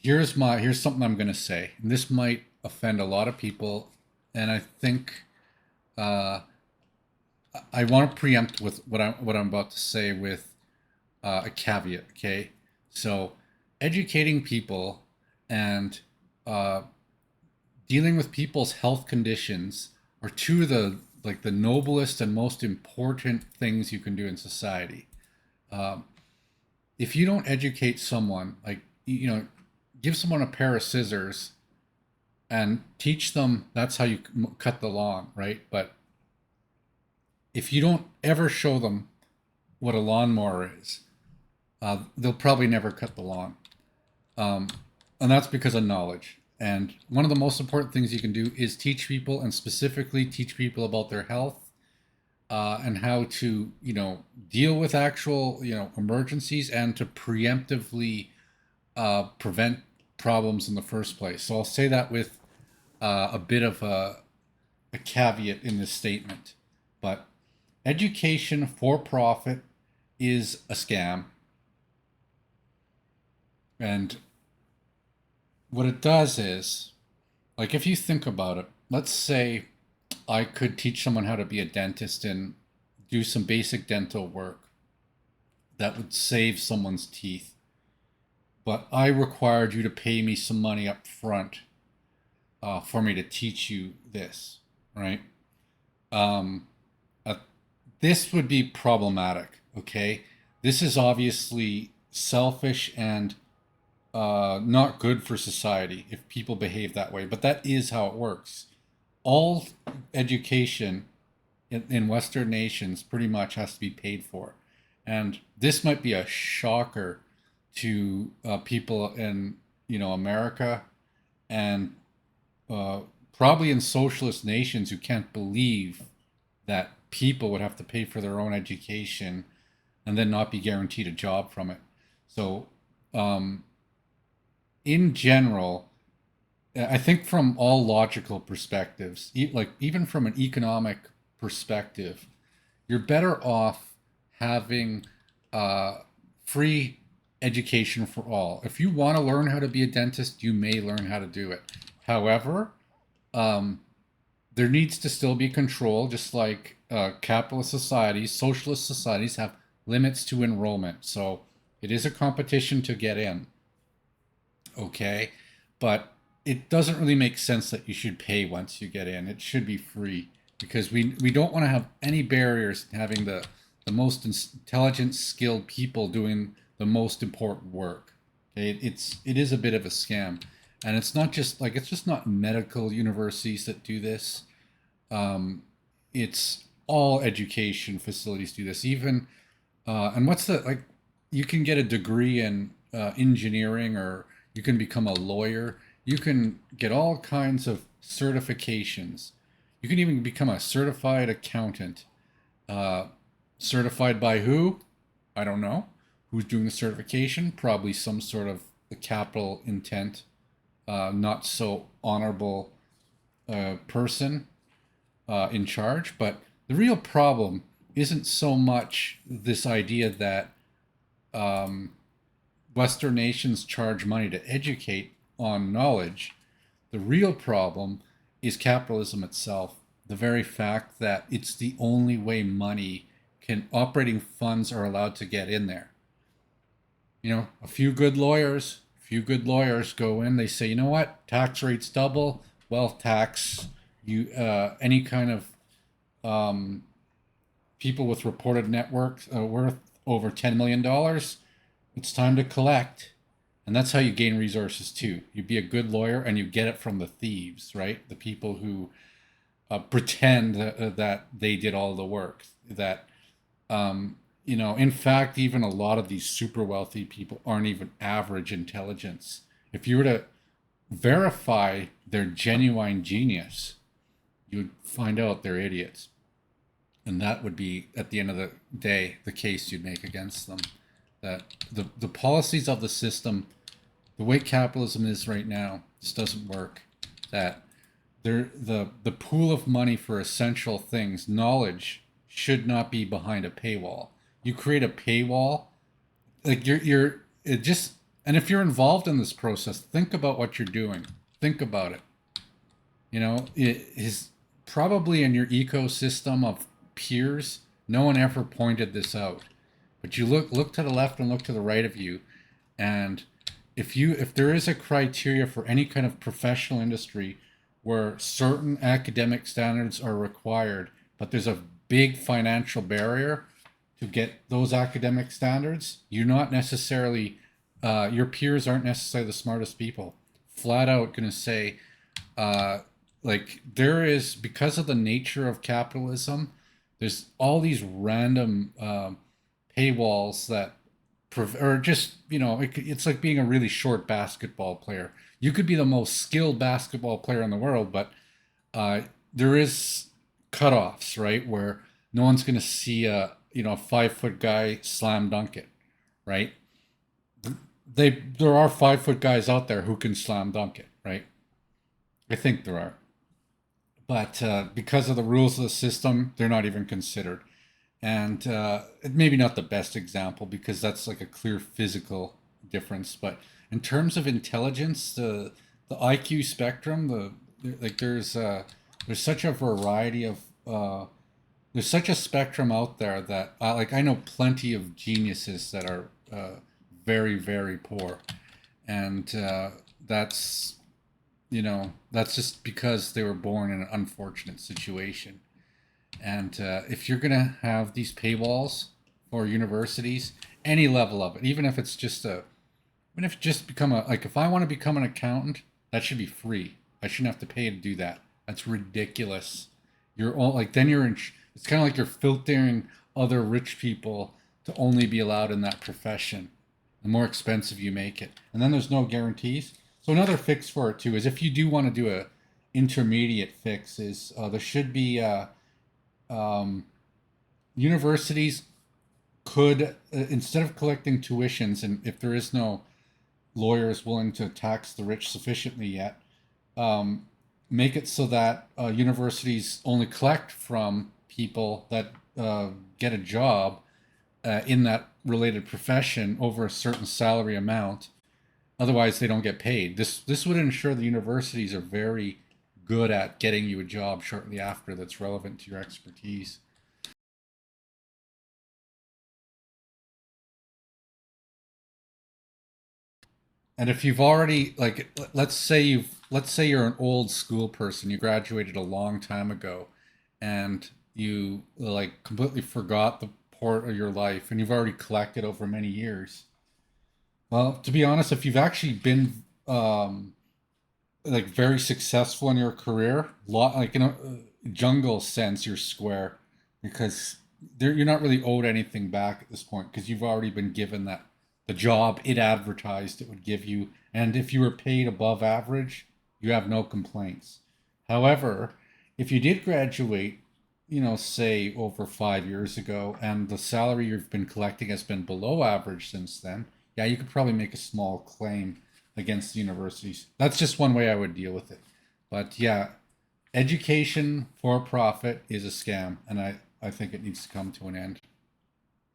here's something I'm gonna say, and this might offend a lot of people, and I think uh, I want to preempt with what I'm about to say with a caveat. Okay, so educating people and uh, dealing with people's health conditions are two of the noblest and most important things you can do in society. Um, if you don't educate someone, give someone a pair of scissors and teach them that's how you cut the lawn, right? But if you don't ever show them what a lawnmower is, they'll probably never cut the lawn. Um, and that's because of knowledge. And one of the most important things you can do is teach people, and specifically teach people about their health, and how to, deal with actual, emergencies, and to preemptively prevent problems in the first place. So I'll say that with a bit of a caveat in this statement. But education for profit is a scam. And what it does is, like, if you think about it, let's say I could teach someone how to be a dentist and do some basic dental work that would save someone's teeth. But I required you to pay me some money up front for me to teach you this, right? Um, uh, this would be problematic, okay? This is obviously selfish and not good for society if people behave that way, but that is how it works. All education in Western nations pretty much has to be paid for. And this might be a shocker to people in, America, and uh, probably in socialist nations who can't believe that people would have to pay for their own education and then not be guaranteed a job from it. So, um, in general, I think from all logical perspectives, like even from an economic perspective, you're better off having uh, free education for all. If you want to learn how to be a dentist, you may learn how to do it. However, um, there needs to still be control, just like capitalist societies, socialist societies have limits to enrollment. So it is a competition to get in, okay? But it doesn't really make sense that you should pay once you get in. It should be free because we don't want to have any barriers to having the most intelligent, skilled people doing the most important work. Okay, it is a bit of a scam, and it's just not medical universities that do this. Um, it's all education facilities do this. Even and what's the like? You can get a degree in engineering, or you can become a lawyer. You can get all kinds of certifications. You can even become a certified accountant. Uh, Certified by who? I don't know. Who's doing the certification? Probably some sort of capital intent, not so honorable person in charge. But the real problem isn't so much this idea that um, Western nations charge money to educate on knowledge. The real problem is capitalism itself. The very fact that it's the only way operating funds are allowed to get in there. A few good lawyers go in, they say, you know what, tax rates double, wealth tax, any kind of um, people with reported net worth worth over $10 million, it's time to collect. And that's how you gain resources too. You be a good lawyer and you get it from the thieves, right? The people who pretend that they did all the work. That, in fact, even a lot of these super wealthy people aren't even average intelligence. If you were to verify their genuine genius, you'd find out they're idiots. And that would be, at the end of the day, the case you'd make against them. That the policies of the system, the way capitalism is right now, just doesn't work. That the pool of money for essential things, knowledge, should not be behind a paywall. You create a paywall, like you're it just And if you're involved in this process, think about what you're doing. Think about it. You know, it is probably in your ecosystem of peers, no one ever pointed this out. But you look to the left and look to the right of you, and if there is a criteria for any kind of professional industry where certain academic standards are required, but there's a big financial barrier to get those academic standards, you're not necessarily your peers aren't necessarily the smartest people. Flat out going to say, uh, like there is, because of the nature of capitalism, there's all these random paywalls that or just it's like being a really short basketball player. You could be the most skilled basketball player in the world, but there is cutoffs, right, where no one's going to see a 5 foot guy slam dunk it, right? There are 5 foot guys out there who can slam dunk it, right? I think there are, but because of the rules of the system, they're not even considered. And maybe not the best example because that's like a clear physical difference, but in terms of intelligence, the IQ spectrum, there's such a variety of there's such a spectrum out there that like I know plenty of geniuses that are very very poor, and that's just because they were born in an unfortunate situation. And if you're going to have these paywalls for universities, any level of it, even if it's just even if just become a, like if I want to become an accountant, that should be free. I shouldn't have to pay to do that. That's ridiculous. You're all like, then you're in, it's kind of like you're filtering other rich people to only be allowed in that profession. The more expensive you make it. And then there's no guarantees. So another fix for it too is if you do want to do a intermediate fix is there should be um, universities could instead of collecting tuitions, and if there is no lawyers willing to tax the rich sufficiently yet, um, make it so that universities only collect from people that get a job in that related profession over a certain salary amount. Otherwise, they don't get paid. This would ensure the universities are very good at getting you a job shortly after that's relevant to your expertise. And if you've already like let's say you're an old school person, you graduated a long time ago and you like completely forgot the part of your life and you've already collected over many years. Well, to be honest, if you've actually been like very successful in your career, like in a jungle sense, you're square because you're not really owed anything back at this point because you've already been given that the job it advertised it would give you, and if you were paid above average, you have no complaints. However, if you did graduate, say over 5 years ago, and the salary you've been collecting has been below average since then, yeah, you could probably make a small claim against the universities. That's just one way I would deal with it. But yeah, education for profit is a scam, and I think it needs to come to an end.